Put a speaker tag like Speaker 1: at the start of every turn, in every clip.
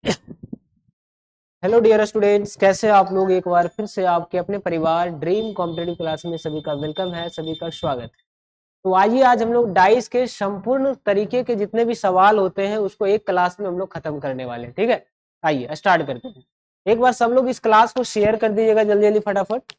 Speaker 1: Hello dear students, कैसे हैं आप लोग। एक बार फिर से आपके अपने परिवार ड्रीम कॉम्पिटेटिव क्लास में सभी का वेलकम है, सभी का स्वागत है। तो आइए आज हम लोग डाइस के संपूर्ण तरीके के जितने भी सवाल होते हैं उसको एक क्लास में हम लोग खत्म करने वाले हैं। ठीक है, आइए स्टार्ट करते हैं। एक बार सब लोग इस क्लास को शेयर कर दीजिएगा जल्दी जल्दी फटाफट।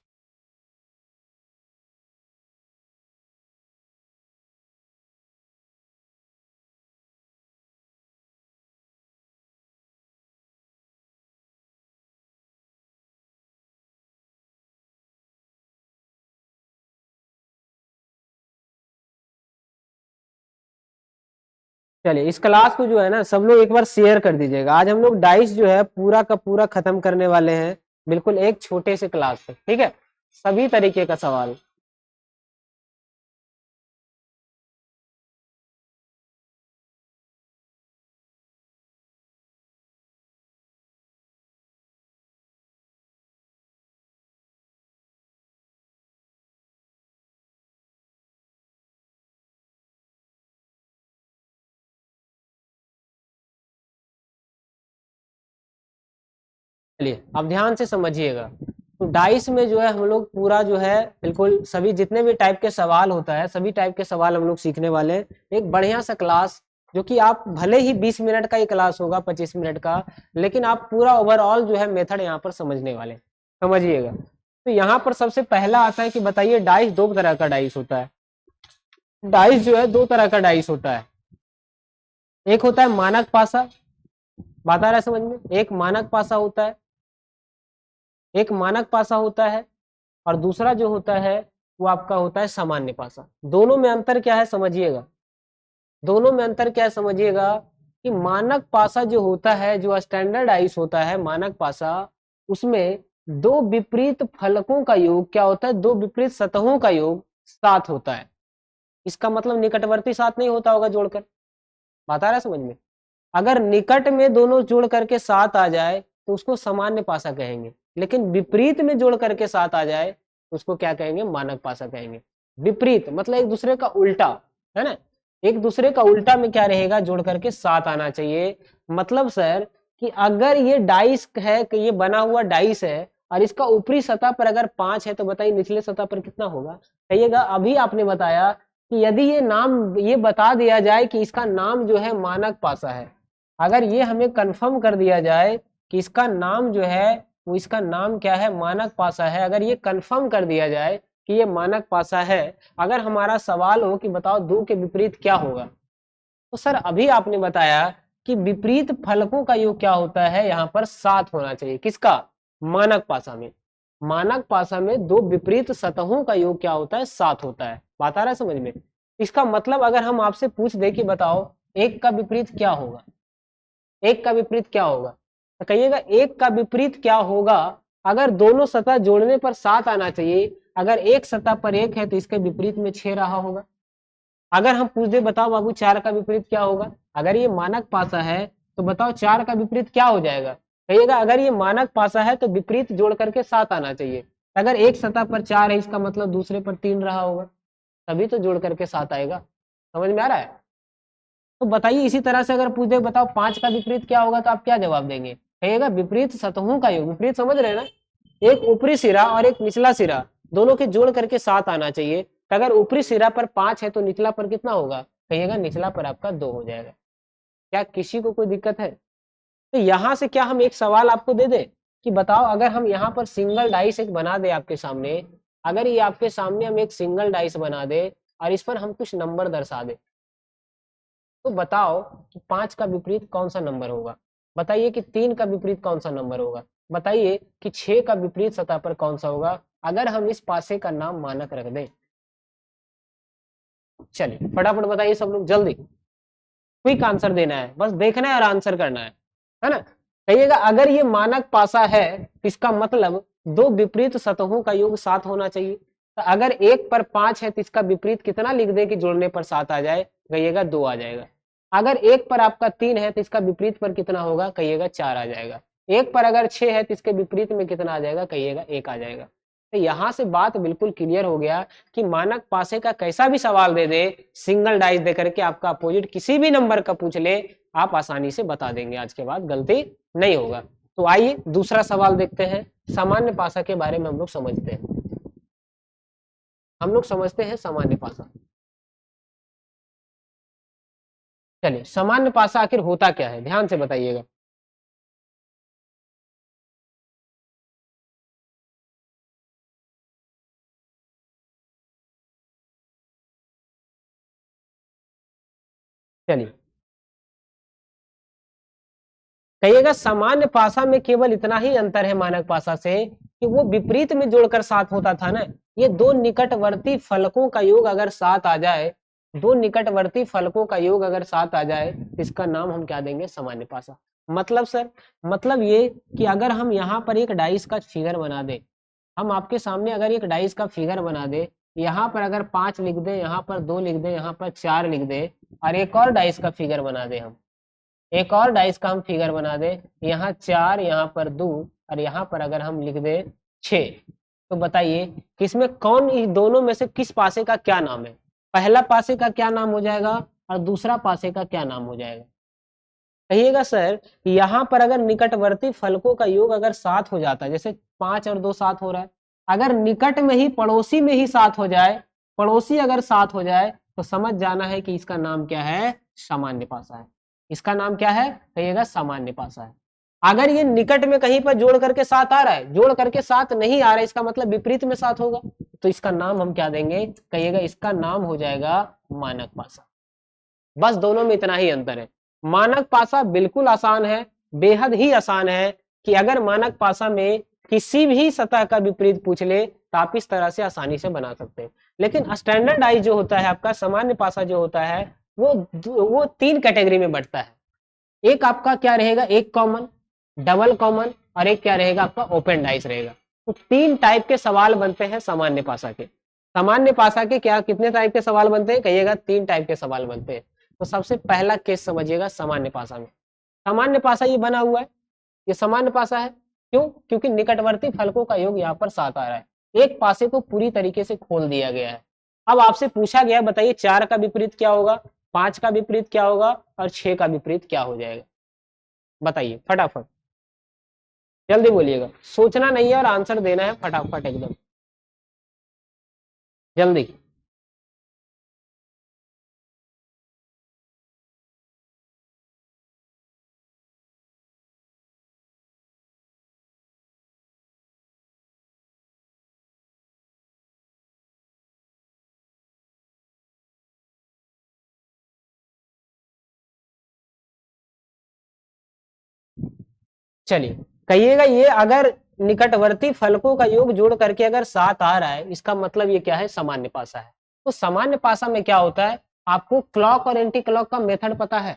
Speaker 1: चलिए इस क्लास को जो है ना सब लोग एक बार शेयर कर दीजिएगा। आज हम लोग डाइस जो है पूरा का पूरा खत्म करने वाले हैं, बिल्कुल एक छोटे से क्लास से। ठीक है, सभी तरीके का सवाल। चलिए अब ध्यान से समझिएगा। तो डाइस में जो है हम लोग पूरा जो है बिल्कुल सभी जितने भी टाइप के सवाल होता है सभी टाइप के सवाल हम लोग सीखने वाले हैं। एक बढ़िया सा क्लास जो कि आप भले ही 20 मिनट का ही क्लास होगा, 25 मिनट का, लेकिन आप पूरा ओवरऑल जो है मेथड यहाँ पर समझने वाले हैं। समझिएगा। तो यहाँ पर सबसे पहला आता है कि बताइए डाइस दो तरह का डाइस होता है। डाइस जो है दो तरह का डाइस होता है। एक होता है मानक पासा, बात आ रहा है समझ में। एक मानक पासा होता है, एक मानक पासा होता है, और दूसरा जो होता है वो आपका होता है सामान्य पासा। दोनों में अंतर क्या है समझिएगा। दोनों में अंतर क्या है समझिएगा कि मानक पासा जो होता है, जो स्टैंडर्ड आइस होता है मानक पासा, उसमें दो विपरीत फलकों का योग क्या होता है, दो विपरीत सतहों का योग 7 होता है। इसका मतलब निकटवर्ती 7 नहीं होता होगा जोड़कर। बात आ रहा है समझ में। अगर निकट में दोनों जोड़ करके 7 आ जाए तो उसको सामान्य पासा कहेंगे, लेकिन विपरीत में जोड़ करके 7 आ जाए तो उसको क्या कहेंगे, मानक पासा कहेंगे। विपरीत मतलब एक दूसरे का उल्टा, है ना। एक दूसरे का उल्टा में क्या रहेगा, जोड़ करके 7 आना चाहिए। मतलब सर कि अगर ये डाइस है कि ये बना हुआ डाइस है और इसका ऊपरी सतह पर अगर 5 है तो बताइए निचले सतह पर कितना होगा। कहिएगा। अभी आपने बताया कि यदि ये नाम ये बता दिया जाए कि इसका नाम जो है मानक पासा है, अगर ये हमें कंफर्म कर दिया जाए कि इसका नाम जो है वो इसका नाम क्या है, मानक पासा है, अगर ये कंफर्म कर दिया जाए कि ये मानक पासा है, अगर हमारा सवाल हो कि बताओ दो के विपरीत क्या होगा, तो सर अभी आपने बताया कि विपरीत फलकों का योग क्या होता है, यहाँ पर 7 होना चाहिए। किसका, मानक पासा में। मानक पासा में दो विपरीत सतहों का योग क्या होता है, 7 होता है। बात आ रहा है समझ में। इसका मतलब अगर हम आपसे पूछ दे कि बताओ एक का विपरीत क्या होगा, एक का विपरीत क्या होगा, तो कहिएगा एक का विपरीत क्या होगा। अगर दोनों सतह जोड़ने पर 7 आना चाहिए, अगर एक सतह पर 1 है तो इसके विपरीत में 6 रहा होगा। अगर हम पूछ दे बताओ बाबू 4 का विपरीत क्या होगा, अगर ये मानक पासा है तो बताओ 4 का विपरीत क्या हो जाएगा। कहिएगा अगर ये मानक पासा है तो विपरीत जोड़ करके 7 आना चाहिए। अगर एक सतह पर 4 है इसका मतलब दूसरे पर 3 रहा होगा, तभी तो जोड़ करके 7 आएगा। समझ में आ रहा है। तो बताइए इसी तरह से अगर पूछ दे बताओ 5 का विपरीत क्या होगा, तो आप क्या जवाब देंगे। कहिएगा विपरीत सतहों का योग। विपरीत समझ रहे हैं ना, एक ऊपरी सिरा और एक निचला सिरा, दोनों के जोड़ करके 7 आना चाहिए। तो अगर ऊपरी सिरा पर 5 है तो निचला पर कितना होगा, कहिएगा निचला पर आपका 2 हो जाएगा। क्या किसी को कोई दिक्कत है। तो यहां से क्या हम एक सवाल आपको दे दे कि बताओ अगर हम यहाँ पर सिंगल डाइस एक बना दे आपके सामने, अगर ये आपके सामने हम एक सिंगल डाइस बना दे और इस पर हम कुछ नंबर दर्शा दे, तो बताओ कि 5 का विपरीत कौन सा नंबर होगा, बताइए कि 3 का विपरीत कौन सा नंबर होगा, बताइए कि 6 का विपरीत सतह पर कौन सा होगा, अगर हम इस पासे का नाम मानक रख दें। चलिए फटाफट बताइए सब लोग जल्दी। क्विक आंसर देना है, बस देखना है और आंसर करना है ना। कहिएगा अगर ये मानक पासा है तो इसका मतलब दो विपरीत सतहों का योग 7 होना चाहिए। तो अगर एक पर 5 है तो इसका विपरीत कितना लिख दे कि जोड़ने पर 7 आ जाए, कहिएगा 2 आ जाएगा। अगर एक पर आपका 3 है तो इसका विपरीत पर कितना होगा, कहिएगा 4 आ जाएगा। एक पर अगर 6 है तो इसके विपरीत में कितना आ जाएगा, कहिएगा 1 आ जाएगा। तो यहाँ से बात बिल्कुल क्लियर हो गया कि मानक पासे का कैसा भी सवाल दे दे, सिंगल डाइस दे करके आपका अपोजिट किसी भी नंबर का पूछ ले, आप आसानी से बता देंगे, आज के बाद गलती नहीं होगा। तो आइए दूसरा सवाल देखते हैं। सामान्य पासा के बारे में हम लोग समझते हैं, सामान्य पासा। चलिए, सामान्य पासा आखिर होता क्या है, ध्यान से बताइएगा। चलिए, कहिएगा सामान्य पासा में केवल इतना ही अंतर है मानक पासा से कि वो विपरीत में जोड़कर सात होता था ना। ये दो निकटवर्ती फलकों का योग अगर सात आ जाए, दो निकटवर्ती फलकों का योग अगर सात आ जाए, तो इसका नाम हम क्या देंगे, सामान्य पासा। मतलब सर, मतलब ये कि अगर हम यहाँ पर एक डाइस का फिगर बना दे, हम आपके सामने अगर एक डाइस का फिगर बना दे, यहाँ पर अगर 5 लिख दे, यहाँ पर 2 लिख दे, यहाँ पर 4 लिख दे, और एक और डाइस का फिगर बना दे, हम एक और डाइस का हम फिगर बना दे, यहाँ 4, यहाँ पर 2, और यहाँ पर अगर हम लिख दे 6, तो बताइए कि इसमें कौन, इस दोनों में से किस पासे का क्या नाम है। पहला पासे का क्या नाम हो जाएगा और दूसरा पासे का क्या नाम हो जाएगा। कहिएगा सर, यहाँ पर अगर निकटवर्ती फलकों का योग अगर 7 हो जाता है, जैसे 5 और 2 7 हो रहा है, अगर निकट में ही पड़ोसी में ही 7 हो जाए, पड़ोसी अगर 7 हो जाए, तो समझ जाना है कि इसका नाम क्या है, सामान्य पासा है। इसका नाम क्या है, कहिएगा सामान्य पासा है। अगर ये निकट में कहीं पर जोड़ करके 7 आ रहा है, जोड़ करके 7 नहीं आ रहा है, इसका मतलब विपरीत में 7 होगा, तो इसका नाम हम क्या देंगे, कहिएगा इसका नाम हो जाएगा मानक पासा। बस दोनों में इतना ही अंतर है। मानक पासा बिल्कुल आसान है, बेहद ही आसान है, कि अगर मानक पासा में किसी भी सतह का विपरीत पूछ ले, तो आप इस तरह से आसानी से बना सकते हैं। लेकिन स्टैंडर्डाइज जो होता है आपका सामान्य पासा जो होता है, वो 3 कैटेगरी में बढ़ता है। एक आपका क्या रहेगा, एक कॉमन, डबल कॉमन, और एक क्या रहेगा आपका ओपन डाइस रहेगा। तो 3 टाइप के सवाल बनते हैं सामान्य पासा के। सामान्य पासा के क्या कितने टाइप के सवाल बनते हैं, कहिएगा 3 टाइप के सवाल बनते हैं। तो सबसे पहला केस समझिएगा सामान्य पासा में। सामान्य पासा ये बना हुआ है, ये सामान्य पासा है, क्यों, क्योंकि निकटवर्ती फलकों का योग यहाँ पर 7 आ रहा है, एक पासे को पूरी तरीके से खोल दिया गया है। अब आपसे पूछा गया, बताइए 4 का विपरीत क्या होगा, 5 का विपरीत क्या होगा, और 6 का विपरीत क्या हो जाएगा, बताइए फटाफट, जल्दी बोलिएगा, सोचना नहीं है और आंसर देना है फटाफट एकदम जल्दी। चलिए, कहिएगा ये अगर निकटवर्ती फलकों का योग जोड़ करके अगर 7 आ रहा है, इसका मतलब ये क्या है, सामान्य पासा है। तो सामान्य पासा में क्या होता है, आपको क्लॉक और एंटी क्लॉक का मेथड पता है।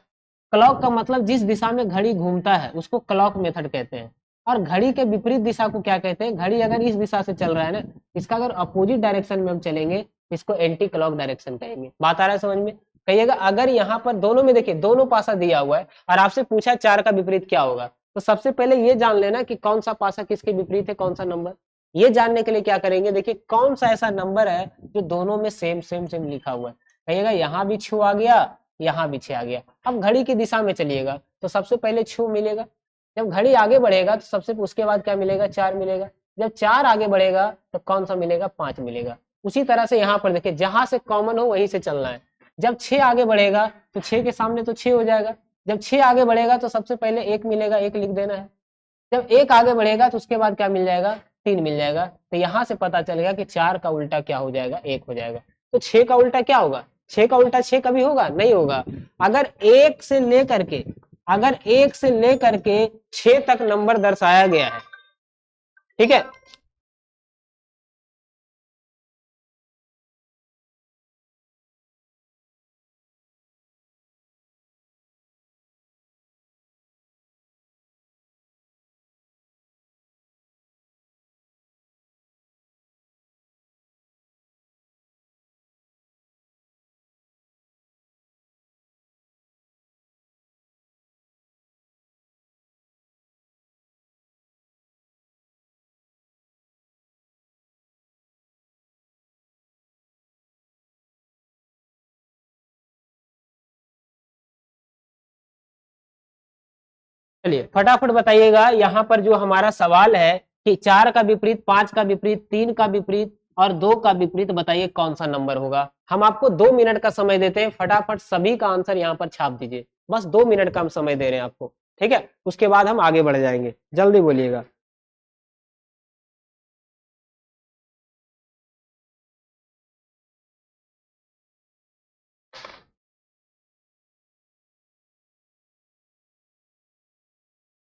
Speaker 1: क्लॉक का मतलब जिस दिशा में घड़ी घूमता है उसको क्लॉक मेथड कहते हैं, और घड़ी के विपरीत दिशा को क्या कहते हैं, घड़ी अगर इस दिशा से चल रहा है ना, इसका अगर अपोजिट डायरेक्शन में हम चलेंगे, इसको एंटी क्लॉक डायरेक्शन कहेंगे। बात आ रहा है समझ में। कहिएगा अगर यहाँ पर दोनों में देखिए, दोनों पासा दिया हुआ है और आपसे पूछा 4 का विपरीत क्या होगा, तो सबसे पहले ये जान लेना कि कौन सा पासा किसके विपरीत है, कौन सा नंबर। ये जानने के लिए क्या करेंगे, देखिए कौन सा ऐसा नंबर है जो दोनों में सेम सेम सेम लिखा हुआ है। कहिएगा यहाँ भी छू आ गया, यहाँ भी 6 आ गया। अब घड़ी की दिशा में चलिएगा, तो सबसे पहले छू मिलेगा, जब घड़ी आगे बढ़ेगा तो सबसे उसके बाद क्या मिलेगा, 4 मिलेगा, जब 4 आगे बढ़ेगा तो कौन सा मिलेगा, 5 मिलेगा। उसी तरह से यहाँ पर देखिए, जहां से कॉमन हो वहीं से चलना है। जब 6 आगे बढ़ेगा तो 6 के सामने तो 6 हो जाएगा, जब 6 आगे बढ़ेगा तो सबसे पहले 1 मिलेगा, 1 लिख देना है। जब 1 आगे बढ़ेगा तो उसके बाद क्या मिल जाएगा, 3 मिल जाएगा। तो यहाँ से पता चलेगा कि 4 का उल्टा क्या हो जाएगा, 1 हो जाएगा। तो 6 का उल्टा क्या होगा, 6 का उल्टा 6 कभी होगा, नहीं होगा। अगर 1 से लेकर के, अगर 1 से लेकर के 6 तक नंबर दर्शाया गया है, ठीक है, चलिए फटाफट बताइएगा यहाँ पर जो हमारा सवाल है कि 4 का विपरीत, 5 का विपरीत, 3 का विपरीत और 2 का विपरीत, बताइए कौन सा नंबर होगा। हम आपको 2 मिनट का समय देते हैं, फटाफट सभी का आंसर यहाँ पर छाप दीजिए। बस 2 मिनट का हम समय दे रहे हैं आपको, ठीक है, उसके बाद हम आगे बढ़ जाएंगे, जल्दी बोलिएगा।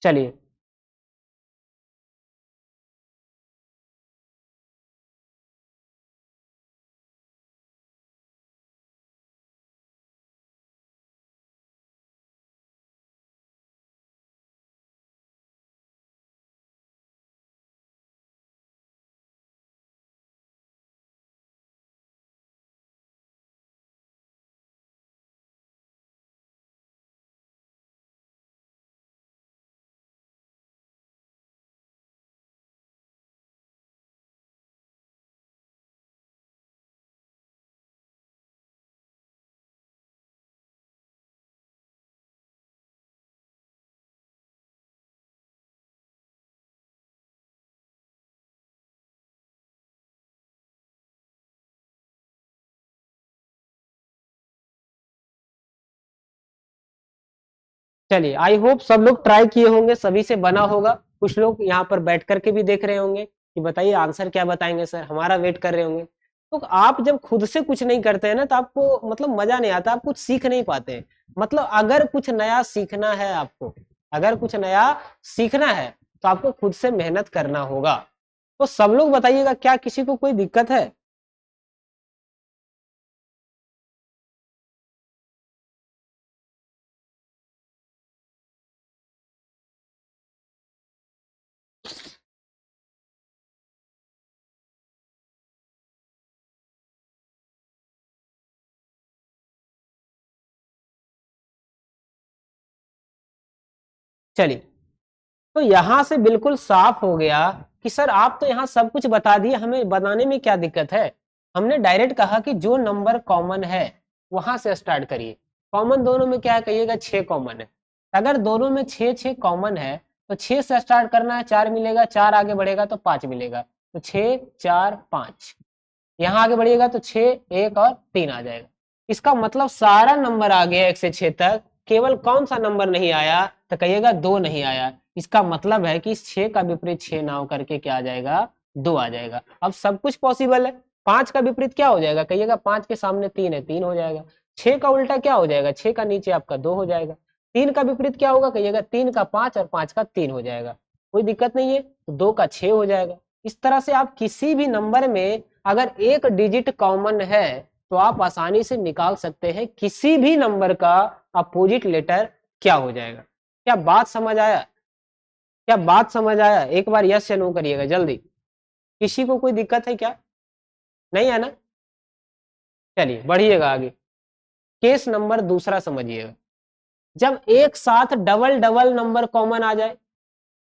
Speaker 1: चलिए चलिए आई होप सब लोग ट्राई किए होंगे, सभी से बना होगा। कुछ लोग यहाँ पर बैठ करके भी देख रहे होंगे कि बताइए आंसर क्या बताएंगे सर, हमारा वेट कर रहे होंगे। तो आप जब खुद से कुछ नहीं करते हैं ना तो आपको मतलब मजा नहीं आता, आप कुछ सीख नहीं पाते हैं। मतलब अगर कुछ नया सीखना है आपको, अगर कुछ नया सीखना है तो आपको खुद से मेहनत करना होगा। तो सब लोग बताइएगा, क्या किसी को कोई दिक्कत है? चलिए, तो यहां से बिल्कुल साफ हो गया कि सर आप तो यहाँ सब कुछ बता दिए, हमें बनाने में क्या दिक्कत है। हमने डायरेक्ट कहा कि जो नंबर कॉमन है वहां से स्टार्ट करिए। कॉमन दोनों में क्या है, कहिएगा 6 कॉमन है। अगर दोनों में 6 6 कॉमन है तो 6 से स्टार्ट करना है, 4 मिलेगा, 4 आगे बढ़ेगा तो 5 मिलेगा, तो 6 4 5। यहाँ आगे बढ़िएगा तो 6 1 और 3 आ जाएगा। इसका मतलब सारा नंबर आ गया 1 से 6 तक, केवल कौन सा नंबर नहीं आया, तो कहिएगा 2 नहीं आया। इसका मतलब है कि इस 6 का विपरीत 6 ना हो करके क्या आ जाएगा, 2 आ जाएगा। अब सब कुछ पॉसिबल है। 5 का विपरीत क्या हो जाएगा, कहिएगा 5 के सामने 3 है, 3 हो जाएगा। 6 का उल्टा क्या हो जाएगा, 6 का नीचे आपका 2 हो जाएगा। 3 का विपरीत क्या होगा, कहिएगा 3 का 5 और 5 का 3 हो जाएगा। कोई दिक्कत नहीं है, तो 2 का 6 हो जाएगा। इस तरह से आप किसी भी नंबर में अगर एक डिजिट कॉमन है तो आप आसानी से निकाल सकते हैं किसी भी नंबर का अपोजिट लेटर क्या हो जाएगा। क्या बात समझ आया? क्या बात समझ आया? एक बार यस या नो करिएगा जल्दी। किसी को कोई दिक्कत है क्या? नहीं है ना? चलिए बढ़िएगा आगे। केस नंबर दूसरा समझिएगा। जब एक साथ डबल डबल नंबर कॉमन आ जाए,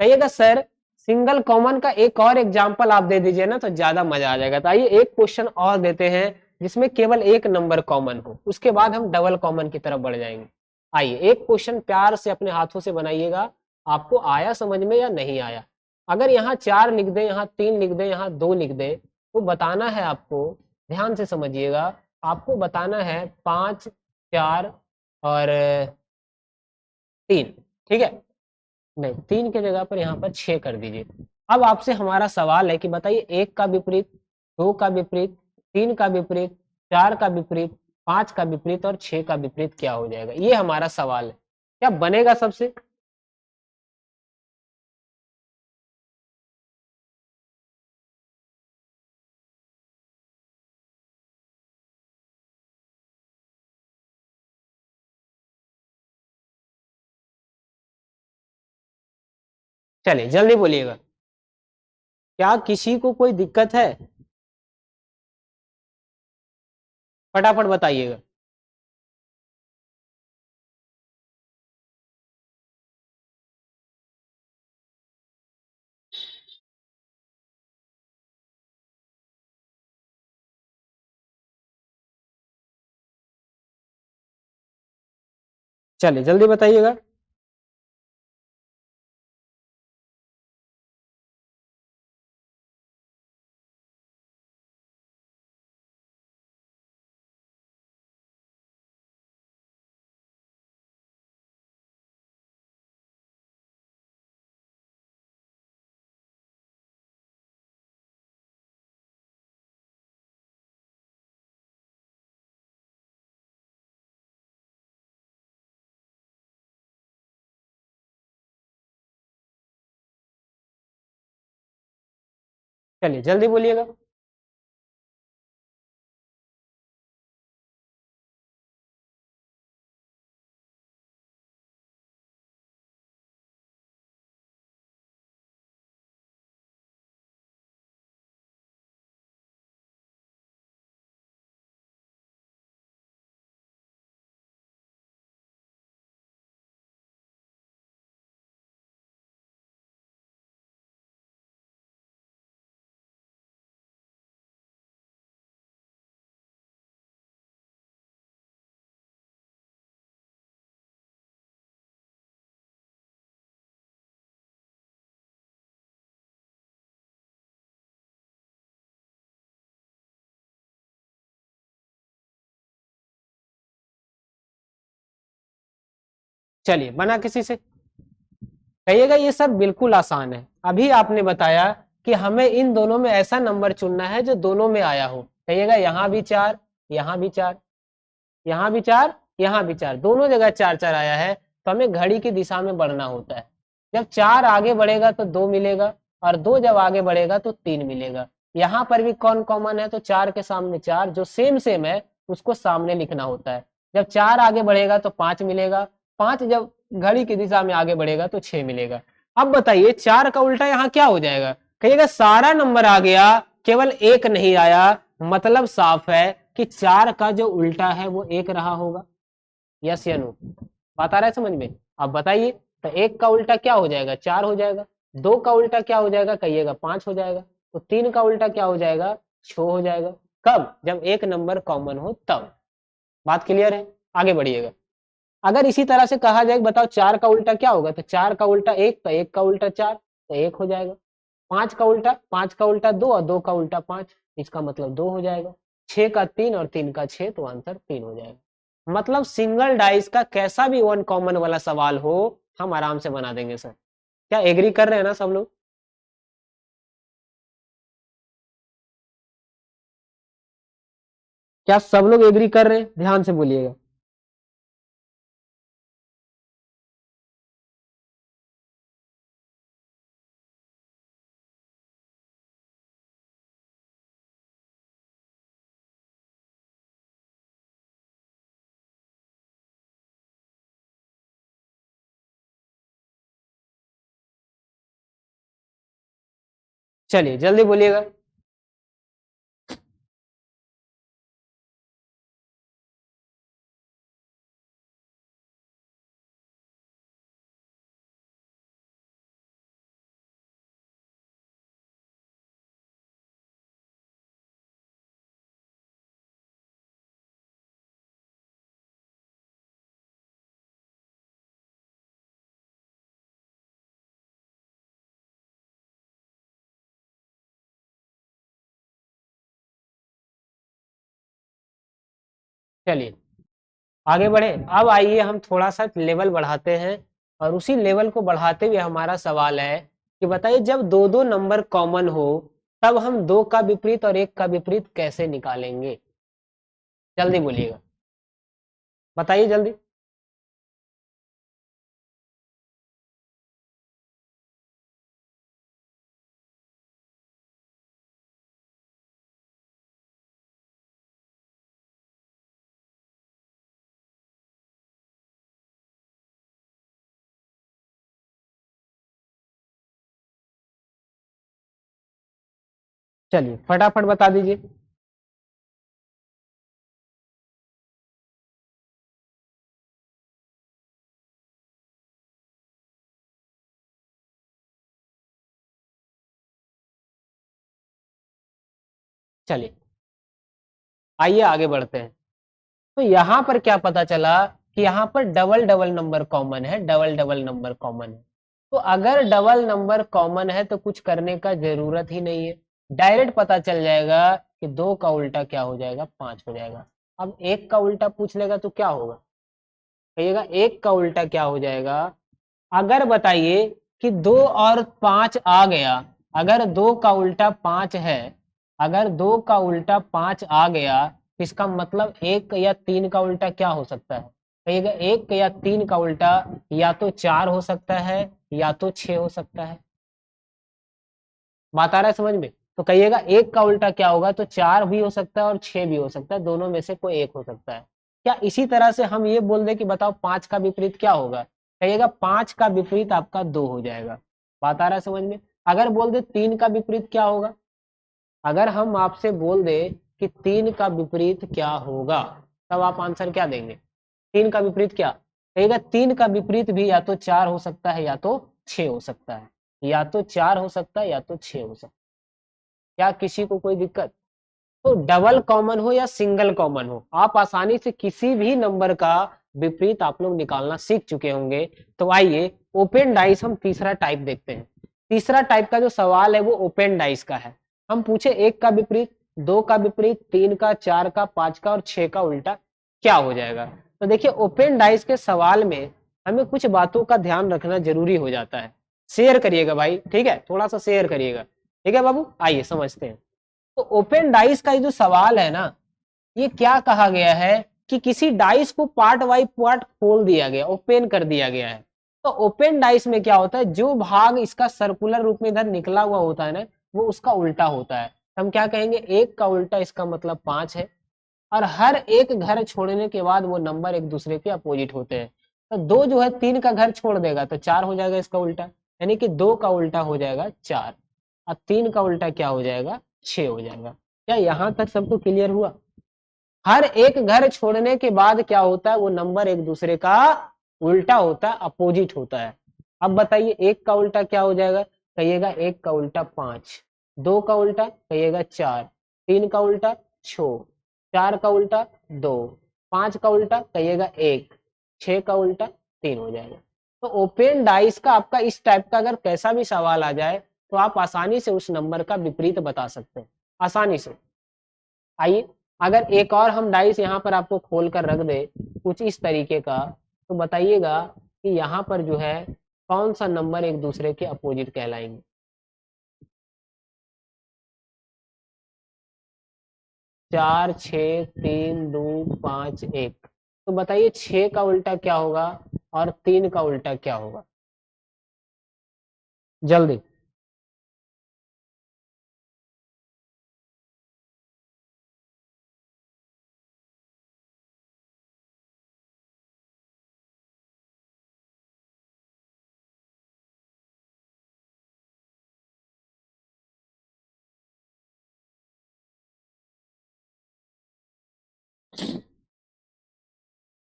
Speaker 1: कहिएगा सर सिंगल कॉमन का एक और एग्जाम्पल आप दे दीजिए ना तो ज्यादा मजा आ जाएगा। तो आइए एक क्वेश्चन और देते हैं जिसमें केवल एक नंबर कॉमन हो, उसके बाद हम डबल कॉमन की तरफ बढ़ जाएंगे। आइए एक क्वेश्चन प्यार से अपने हाथों से बनाइएगा। आपको आया समझ में या नहीं आया? अगर यहाँ 4 लिख दे, यहाँ 3 लिख दे, यहाँ 2 लिख दे, तो बताना है आपको, ध्यान से समझिएगा। आपको बताना है 5 4 और 3, ठीक है? नहीं, 3 की जगह पर यहाँ पर 6 कर दीजिए। अब आपसे हमारा सवाल है कि बताइए 1 का विपरीत, 2 का विपरीत, 3 का विपरीत, 4 का विपरीत, 5 का विपरीत और 6 का विपरीत क्या हो जाएगा, ये हमारा सवाल है। क्या बनेगा सबसे? चलिए जल्दी बोलिएगा। क्या किसी को कोई दिक्कत है? फटाफट बताइएगा। चलिए जल्दी बताइएगा। चलिए जल्दी बोलिएगा। चलिए बना किसी से, कहिएगा ये सर बिल्कुल आसान है। अभी आपने बताया कि हमें इन दोनों में ऐसा नंबर चुनना है जो दोनों में आया हो। कहिएगा यहाँ भी 4, यहाँ भी 4, यहाँ भी 4, यहाँ भी 4, दोनों जगह 4 4 आया है, तो हमें घड़ी की दिशा में बढ़ना होता है। जब 4 आगे बढ़ेगा तो 2 मिलेगा, और 2 जब आगे बढ़ेगा तो 3 मिलेगा। यहाँ पर भी कौन कॉमन है, तो 4 के सामने 4 जो सेम सेम है उसको सामने लिखना होता है। जब 4 आगे बढ़ेगा तो 5 मिलेगा, 5 जब घड़ी की दिशा में आगे बढ़ेगा तो 6 मिलेगा। अब बताइए 4 का उल्टा यहाँ क्या हो जाएगा। कहिएगा सारा नंबर आ गया, केवल एक नहीं आया, मतलब साफ है कि 4 का जो उल्टा है वो 1 रहा होगा। यस या नो, बात आ रहा है समझ में। अब बताइए, तो 1 का उल्टा क्या हो जाएगा, 4 हो जाएगा। 2 का उल्टा क्या हो जाएगा, कहिएगा 5 हो जाएगा। तो 3 का उल्टा क्या हो जाएगा, 6 हो जाएगा। कब, जब एक नंबर कॉमन हो तब। बात क्लियर है, आगे बढ़िएगा। अगर इसी तरह से कहा जाए, बताओ 4 का उल्टा क्या होगा, तो 4 का उल्टा 1, तो 1 का उल्टा 4, तो 1 हो जाएगा। 5 का उल्टा, 5 का उल्टा 2 और 2 का उल्टा 5, इसका मतलब 2 हो जाएगा। 6 का 3 और 3 का 6, तो आंसर 3 हो जाएगा। मतलब सिंगल डाइस का कैसा भी वन कॉमन वाला सवाल हो हम आराम से बना देंगे सर। क्या एग्री कर रहे हैं ना सब लोग। क्या सब लोग एग्री कर रहे हैं, ध्यान से बोलिएगा। चलिए जल्दी बोलिएगा। चलिए आगे बढ़े। अब आइए हम थोड़ा सा लेवल बढ़ाते हैं, और उसी लेवल को बढ़ाते हुए हमारा सवाल है कि बताइए जब दो दो नंबर कॉमन हो तब हम 2 का विपरीत और 1 का विपरीत कैसे निकालेंगे। जल्दी बोलिएगा, बताइए जल्दी। चलिए फटाफट बता दीजिए। चलिए आइए आगे बढ़ते हैं। तो यहाँ पर क्या पता चला कि यहाँ पर डबल डबल नंबर कॉमन है, डबल डबल नंबर कॉमन है। तो अगर डबल नंबर कॉमन है तो कुछ करने का जरूरत ही नहीं है, डायरेक्ट पता चल जाएगा कि 2 का उल्टा क्या हो जाएगा, 5 हो जाएगा। अब 1 का उल्टा पूछ लेगा तो क्या होगा, कहिएगा 1 का उल्टा क्या हो जाएगा। अगर बताइए कि 2 और 5 आ गया, अगर 2 का उल्टा 5 है, अगर 2 का उल्टा 5 आ गया, तो इसका मतलब 1 या 3 का उल्टा क्या हो सकता है, कहिएगा 1 या 3 का उल्टा या तो 4 हो सकता है या तो 6 हो सकता है। बात आ रहा है समझ में। तो कहिएगा एक का उल्टा क्या होगा, तो 4 भी हो सकता है और 6 भी हो सकता है, दोनों में से कोई एक हो सकता है। क्या इसी तरह से हम ये बोल दें कि बताओ 5 का विपरीत क्या होगा, कहिएगा 5 का विपरीत आपका 2 हो जाएगा। बात आ रहा है समझ में। अगर बोल दे 3 का विपरीत क्या होगा, अगर हम आपसे बोल दे कि 3 का विपरीत क्या होगा, तब आप आंसर क्या देंगे। 3 का विपरीत क्या, कहिएगा 3 का विपरीत भी या तो 4 हो सकता है या तो 6 हो सकता है, या तो 4 हो सकता है या तो 6 हो सकता है। क्या किसी को कोई दिक्कत। तो डबल कॉमन हो या सिंगल कॉमन हो, आप आसानी से किसी भी नंबर का विपरीत आप लोग निकालना सीख चुके होंगे। तो आइए ओपन डाइस हम तीसरा टाइप देखते हैं। तीसरा टाइप का जो सवाल है वो ओपन डाइस का है। हम पूछे एक का विपरीत, दो का विपरीत, तीन का, चार का, पांच का और छह का उल्टा क्या हो जाएगा। तो देखिए ओपन डाइस के सवाल में हमें कुछ बातों का ध्यान रखना जरूरी हो जाता है। शेयर करिएगा भाई, ठीक है, थोड़ा सा शेयर करिएगा, ठीक है बाबू। आइए समझते हैं। तो ओपन डाइस का ये जो सवाल है ना, ये क्या कहा गया है कि किसी डाइस को पार्ट बाई पार्ट खोल दिया गया, ओपन कर दिया गया है। तो ओपन डाइस में क्या होता है, जो भाग इसका सर्कुलर रूप में इधर निकला हुआ होता है ना, वो उसका उल्टा होता है। हम क्या कहेंगे, एक का उल्टा इसका मतलब 5 है। और हर एक घर छोड़ने के बाद वो नंबर एक दूसरे के अपोजिट होते हैं। तो दो जो है 3 का घर छोड़ देगा तो 4 हो जाएगा इसका उल्टा, यानी कि 2 का उल्टा हो जाएगा 4 और 3 का उल्टा क्या हो जाएगा, 6 हो जाएगा। क्या यहाँ तक सबको क्लियर हुआ। हर एक घर छोड़ने के बाद क्या होता है, वो नंबर एक दूसरे का उल्टा होता है, अपोजिट होता है। अब बताइए एक का उल्टा क्या हो जाएगा, कहिएगा एक का उल्टा 5, दो का उल्टा कहिएगा 4, तीन का उल्टा 6, चार का उल्टा 2, पांच का उल्टा कहिएगा 1, 6 का उल्टा 3 हो जाएगा। तो ओपन डाइस का आपका इस टाइप का अगर कैसा भी सवाल आ जाए तो आप आसानी से उस नंबर का विपरीत बता सकते हैं, आसानी से। आइए अगर एक और हम डाइस यहाँ पर आपको खोल कर रख दे कुछ इस तरीके का, तो बताइएगा कि यहाँ पर जो है कौन सा नंबर एक दूसरे के अपोजिट कहलाएंगे। 4, 6, 3, 2, 5, 1। तो बताइए 6 का उल्टा क्या होगा और 3 का उल्टा क्या होगा, जल्दी।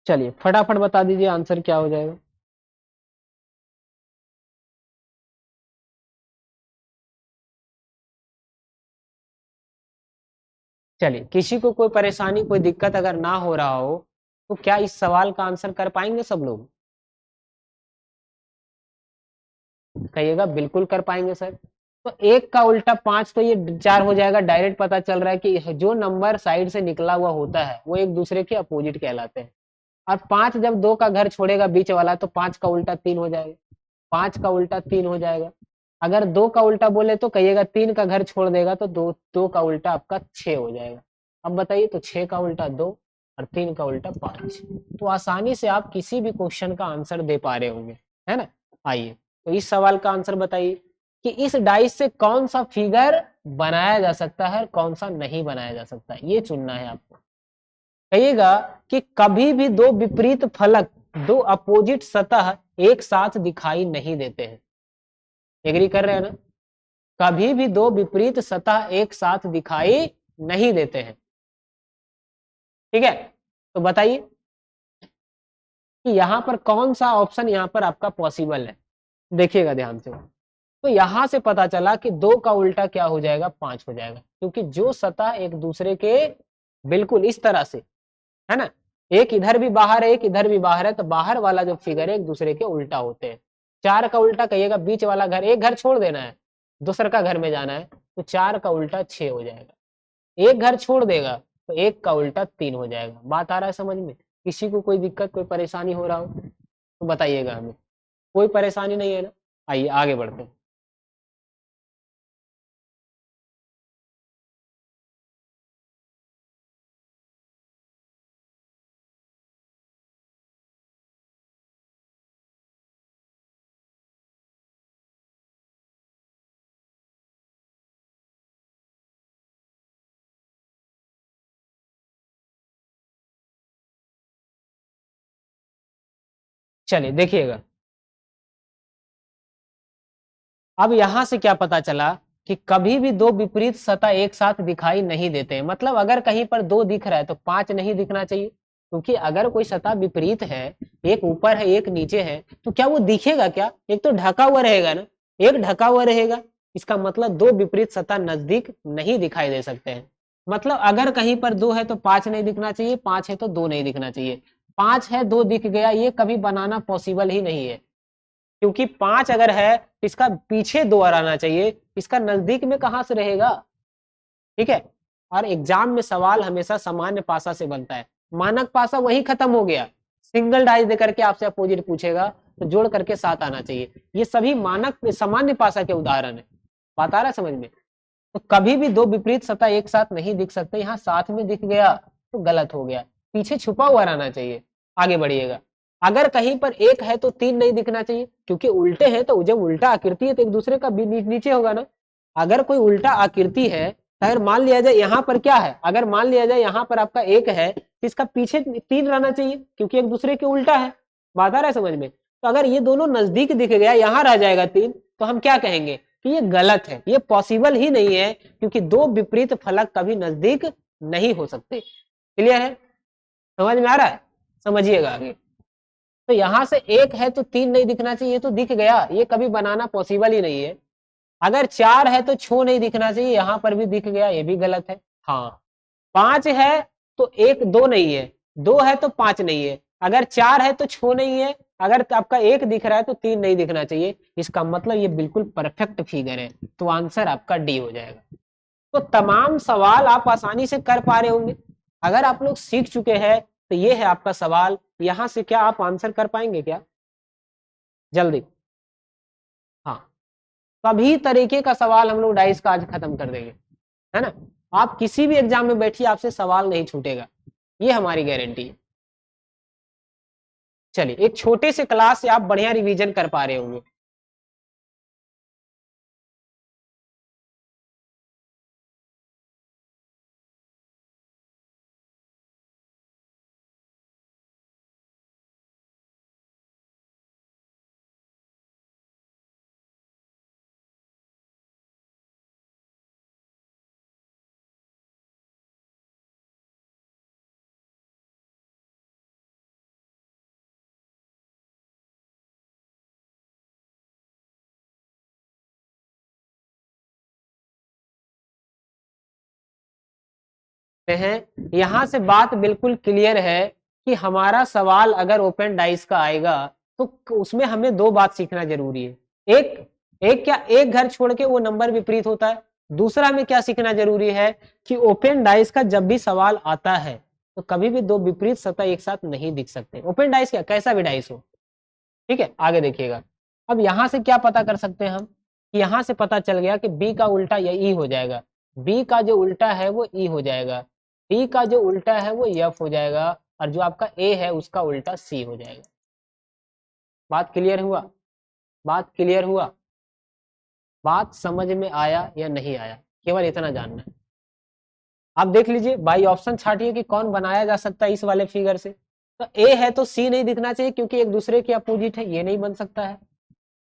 Speaker 1: चलिए फटाफट बता दीजिए आंसर क्या हो जाएगा। चलिए किसी को कोई परेशानी कोई दिक्कत अगर ना हो रहा हो तो क्या इस सवाल का आंसर कर पाएंगे सब लोग, कहिएगा बिल्कुल कर पाएंगे सर। तो एक का उल्टा 5 तो ये 4 हो जाएगा, डायरेक्ट पता चल रहा है कि जो नंबर साइड से निकला हुआ होता है वो एक दूसरे के अपोजिट कहलाते हैं। और 5 जब 2 का घर छोड़ेगा बीच वाला तो 5 का उल्टा 3 हो जाएगा, 5 का उल्टा 3 हो जाएगा। अगर 2 का उल्टा बोले तो कहिएगा 3 का घर छोड़ देगा तो 2 का उल्टा आपका 6 हो जाएगा। अब बताइए तो 6 का उल्टा 2 और 3 का उल्टा 5। तो आसानी से आप किसी भी क्वेश्चन का आंसर दे पा रहे होंगे, है ना। आइए तो इस सवाल का आंसर बताइए कि इस डाइस से कौन सा फिगर बनाया जा सकता है कौन सा नहीं बनाया जा सकता है, ये चुनना है आपको। कहिएगा कि कभी भी दो विपरीत फलक, दो अपोजिट सतह एक साथ दिखाई नहीं देते हैं। एग्री कर रहे हैं ना, कभी भी दो विपरीत सतह एक साथ दिखाई नहीं देते हैं। ठीक है, तो बताइए कि यहां पर कौन सा ऑप्शन यहां पर आपका पॉसिबल है। देखिएगा ध्यान से। तो यहां से पता चला कि 2 का उल्टा क्या हो जाएगा, 5 हो जाएगा, क्योंकि जो सतह एक दूसरे के बिल्कुल इस तरह से है ना, एक इधर भी बाहर है एक इधर भी बाहर है, तो बाहर वाला जो फिगर है एक दूसरे के उल्टा होते हैं। 4 का उल्टा कहिएगा बीच वाला घर, एक घर छोड़ देना है दूसर का घर में जाना है, तो 4 का उल्टा 6 हो जाएगा। एक घर छोड़ देगा तो एक का उल्टा 3 हो जाएगा। बात आ रहा है समझ में। किसी को कोई दिक्कत कोई परेशानी हो रहा हो तो बताइएगा हमें। कोई परेशानी नहीं है ना। आइए आगे बढ़ते हैं। चलिए देखिएगा, अब यहां से क्या पता चला कि कभी भी दो विपरीत सतह एक साथ दिखाई नहीं देते हैं। मतलब अगर कहीं पर दो दिख रहा है तो पांच नहीं दिखना चाहिए, क्योंकि अगर कोई सतह विपरीत है, एक ऊपर है एक नीचे है, तो क्या वो दिखेगा क्या? एक तो ढका हुआ रहेगा ना, एक ढका हुआ रहेगा, इसका मतलब दो विपरीत सतह नजदीक नहीं दिखाई दे सकते हैं। मतलब अगर कहीं पर दो है तो पांच नहीं दिखना चाहिए, पांच है तो दो नहीं दिखना चाहिए। पांच है दो दिख गया, ये कभी बनाना पॉसिबल ही नहीं है, क्योंकि पांच अगर है तो इसका पीछे दो और आना चाहिए, इसका नजदीक में कहां से रहेगा? ठीक है। और एग्जाम में सवाल हमेशा सामान्य पासा से बनता है, मानक पासा वही खत्म हो गया, सिंगल डाइस देकर के आपसे अपोजिट पूछेगा तो जोड़ करके सात आना चाहिए। ये सभी मानक सामान्य पासा के उदाहरण है, बात आ रहा है समझ में? तो कभी भी दो विपरीत सतह एक साथ नहीं दिख सकते, यहाँ साथ में दिख गया तो गलत हो गया, पीछे छुपा हुआ रहना चाहिए। आगे बढ़िएगा, अगर कहीं पर एक है तो तीन नहीं दिखना चाहिए, क्योंकि उल्टे हैं तो जब उल्टा आकृति है तो एक दूसरे का नीचे होगा ना। अगर कोई उल्टा आकृति है, अगर मान लिया जाए यहाँ पर क्या है, अगर मान लिया जाए यहाँ पर आपका एक है तो इसका पीछे तीन रहना चाहिए, क्योंकि एक दूसरे के उल्टा है। बात आ रहा है समझ में? तो अगर ये दोनों नजदीक दिख गया, यहाँ रह जाएगा तीन, तो हम क्या कहेंगे कि ये गलत है, ये पॉसिबल ही नहीं है, क्योंकि दो विपरीत फलक कभी नजदीक नहीं हो सकते। क्लियर है? समझ में आ रहा है? समझिएगा आगे। तो यहां से एक है तो तीन नहीं दिखना चाहिए, ये तो दिख गया, ये कभी बनाना पॉसिबल ही नहीं है। अगर चार है तो छह नहीं दिखना चाहिए, यहां पर भी दिख गया, ये भी गलत है। हाँ, पांच है तो एक दो नहीं है, दो है तो पांच नहीं है, अगर चार है तो छह नहीं है, अगर आपका एक दिख रहा है तो तीन नहीं दिखना चाहिए, इसका मतलब ये बिल्कुल परफेक्ट फिगर है, तो आंसर आपका डी हो जाएगा। तो तमाम सवाल आप आसानी से कर पा रहे होंगे, अगर आप लोग सीख चुके हैं तो ये है आपका सवाल। यहां से क्या आप आंसर कर पाएंगे क्या जल्दी? हाँ, सभी तरीके का सवाल हम लोग डाइस का आज खत्म कर देंगे, है ना। आप किसी भी एग्जाम में बैठिए, आपसे सवाल नहीं छूटेगा, ये हमारी गारंटी है। चलिए, एक छोटे से क्लास से आप बढ़िया रिवीजन कर पा रहे होंगे। हैं, यहां से बात बिल्कुल क्लियर है कि हमारा सवाल अगर ओपन डाइस का आएगा तो उसमें हमें दो बात सीखना जरूरी है। एक एक क्या, एक घर छोड़ के वो नंबर विपरीत होता है। दूसरा में क्या सीखना जरूरी है कि ओपन डाइस का जब भी सवाल आता है तो कभी भी दो विपरीत सतह एक साथ नहीं दिख सकते, ओपन डाइस क्या, कैसा भी डाइस हो। ठीक है, आगे देखिएगा। अब यहां से क्या पता कर सकते हैं हम कि यहां से पता चल गया कि बी का उल्टा या ई हो जाएगा, बी का जो उल्टा है वो ई हो जाएगा, डी का जो उल्टा है वो एफ हो जाएगा, और जो आपका ए है उसका उल्टा सी हो जाएगा। बात क्लियर हुआ? बात क्लियर हुआ? बात समझ में आया या नहीं आया, केवल इतना जानना है। आप देख लीजिए, बाई ऑप्शन छाटिए कि कौन बनाया जा सकता है इस वाले फिगर से। तो ए है तो सी नहीं दिखना चाहिए, क्योंकि एक दूसरे के अपोजिट है, ये नहीं बन सकता है।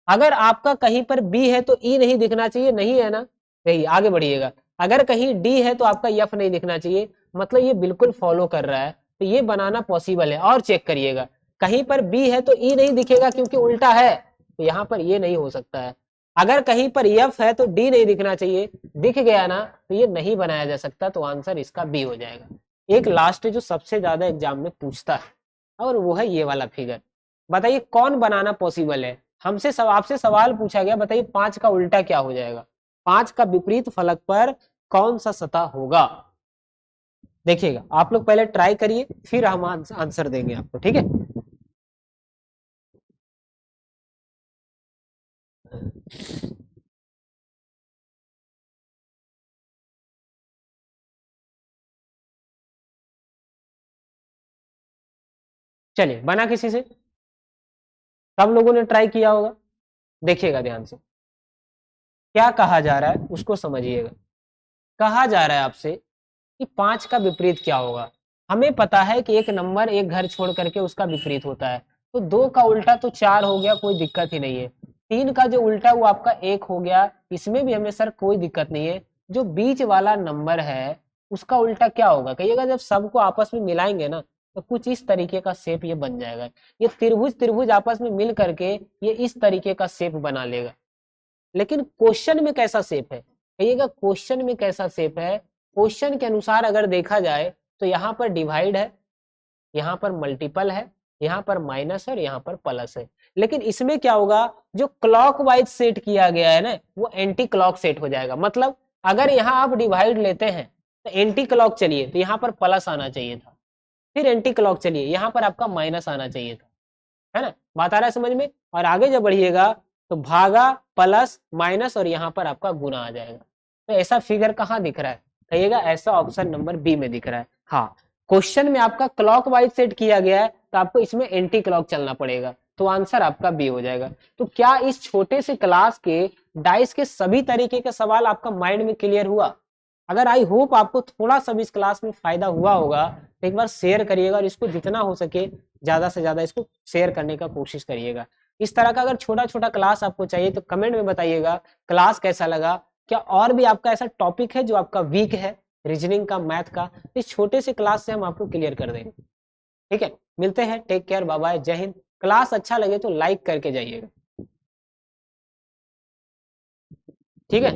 Speaker 1: अगर आपका कहीं पर बी है तो ई नहीं दिखना चाहिए, नहीं है ना, यही आगे बढ़िएगा। अगर कहीं डी है तो आपका एफ नहीं दिखना चाहिए, मतलब ये बिल्कुल फॉलो कर रहा है, तो ये बनाना पॉसिबल है। और चेक करिएगा, कहीं पर बी है तो ई नहीं दिखेगा क्योंकि उल्टा है, तो यहाँ पर ये नहीं हो सकता है। अगर कहीं पर एफ है तो डी नहीं दिखना चाहिए, दिख गया ना, तो ये नहीं बनाया जा सकता, तो आंसर इसका बी हो जाएगा। एक लास्ट जो सबसे ज्यादा एग्जाम में पूछता है, और वो है ये वाला फिगर। बताइए कौन बनाना पॉसिबल है? हमसे आपसे सवाल पूछा गया, बताइए पांच का उल्टा क्या हो जाएगा, पांच का विपरीत फलक पर कौन सा सतह होगा। देखिएगा, आप लोग पहले ट्राई करिए, फिर हम आंसर देंगे आपको, ठीक है। चलिए, बना किसी से? सब लोगों ने ट्राई किया होगा, देखिएगा ध्यान से क्या कहा जा रहा है, उसको समझिएगा। कहा जा रहा है आपसे कि पांच का विपरीत क्या होगा। हमें पता है कि एक नंबर एक घर छोड़ करके उसका विपरीत होता है, तो 2 का उल्टा तो 4 हो गया, कोई दिक्कत ही नहीं है। 3 का जो उल्टा वो आपका 1 हो गया, इसमें भी हमें सर कोई दिक्कत नहीं है। जो बीच वाला नंबर है उसका उल्टा क्या होगा कहिएगा, जब सबको आपस में मिलाएंगे ना तो कुछ इस तरीके का शेप ये बन जाएगा। ये त्रिभुज त्रिभुज आपस में मिल करके ये इस तरीके का शेप बना लेगा। लेकिन क्वेश्चन में कैसा शेप है कहिएगा, क्वेश्चन में कैसा शेप है, क्वेश्चन के अनुसार अगर देखा जाए तो यहाँ पर डिवाइड है, यहाँ पर मल्टीपल है, यहाँ पर माइनस है और यहाँ पर प्लस है। लेकिन इसमें क्या होगा, जो क्लॉकवाइज सेट किया गया है ना वो एंटी क्लॉक सेट हो जाएगा। मतलब अगर यहाँ आप डिवाइड लेते हैं तो एंटी क्लॉक चलिए तो यहाँ पर प्लस आना चाहिए था, फिर एंटी क्लॉक चलिए यहाँ पर आपका माइनस आना चाहिए था, है ना, बात आ रहा है समझ में। और आगे जब बढ़िएगा तो भागा प्लस माइनस और यहाँ पर आपका गुना आ जाएगा। तो ऐसा फिगर कहाँ दिख रहा है कहिएगा, ऐसा ऑप्शन नंबर बी में दिख रहा है। हाँ, क्वेश्चन में आपका क्लॉक वाइज सेट किया गया है तो आपको इसमें एंटी क्लॉक चलना पड़ेगा, तो आंसर आपका बी हो जाएगा। तो क्या इस छोटे से क्लास के डाइस के सभी तरीके के सवाल आपका माइंड में क्लियर हुआ? अगर आई होप आपको थोड़ा सा भी इस क्लास में फायदा हुआ होगा तो एक बार शेयर करिएगा और इसको जितना हो सके ज्यादा से ज्यादा इसको शेयर करने का कोशिश करिएगा। इस तरह का अगर छोटा छोटा क्लास आपको चाहिए तो कमेंट में बताइएगा क्लास कैसा लगा। क्या और भी आपका ऐसा टॉपिक है जो आपका वीक है रीजनिंग का, मैथ का, इस छोटे से क्लास से हम आपको क्लियर कर देंगे। ठीक है, मिलते हैं, टेक केयर, बाय बाय, जय हिंद। क्लास अच्छा लगे तो लाइक करके जाइएगा, ठीक है।